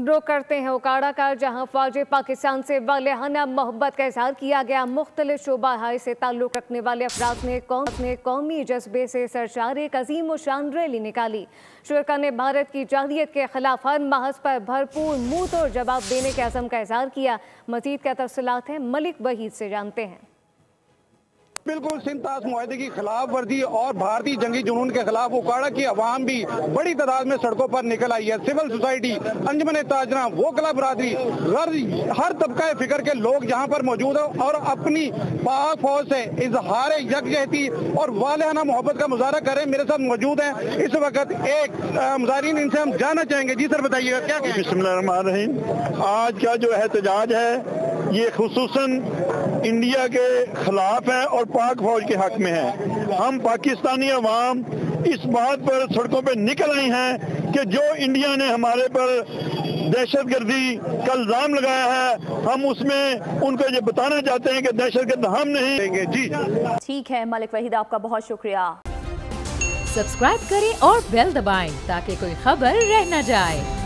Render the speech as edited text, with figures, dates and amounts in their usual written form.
रुख करते हैं उकाड़ा का, जहां फौजी पाकिस्तान से वालिहाना मोहब्बत का इजहार किया गया। मुख्तलिफ शोबा से ताल्लुक रखने वाले अफराद ने कौमी जज्बे से सरशार एक अजीम शान रैली निकाली। शुरका ने भारत की जाहिलियत के खिलाफ हर महज पर भरपूर मुंह तोड़ जवाब देने के अज़म का इजहार किया। मजीद क्या तफसीलात हैं, मलिक वहीद से जानते हैं। बिल्कुल सिंतास मुआहदे की खिलाफ वर्जी और भारतीय जंगी जुनून के खिलाफ उकाड़ा की आवाम भी बड़ी तादाद में सड़कों पर निकल आई है। सिविल सोसाइटी, अंजुमन ताजरा, वोकला बरादरी, हर तबका फिक्र के लोग यहाँ पर मौजूद है और अपनी पाक फौज से इजहार यकजहती और वालिहाना मोहब्बत का मुजाहरा करें। मेरे साथ मौजूद है इस वक्त एक मुजाहिरीन, इनसे हम जानना चाहेंगे। जी सर बताइएगा क्या कहें। बिस्मिल्लाहिर्रहमानिर्रहीम। आज का जो एहतजाज है ये खुसूसन इंडिया के खिलाफ है और पाक फौज के हक में है। हम पाकिस्तानी अवाम इस बात पर सड़कों पे निकल आई हैं कि जो इंडिया ने हमारे पर दहशतगर्दी का इल्जाम लगाया है, हम उसमें उनको ये बताना चाहते हैं कि दहशतगर्द हम नहीं देंगे। जी ठीक है मलिक वहीद, आपका बहुत शुक्रिया। सब्सक्राइब करें और बेल दबाएं ताकि कोई खबर रह न जाए।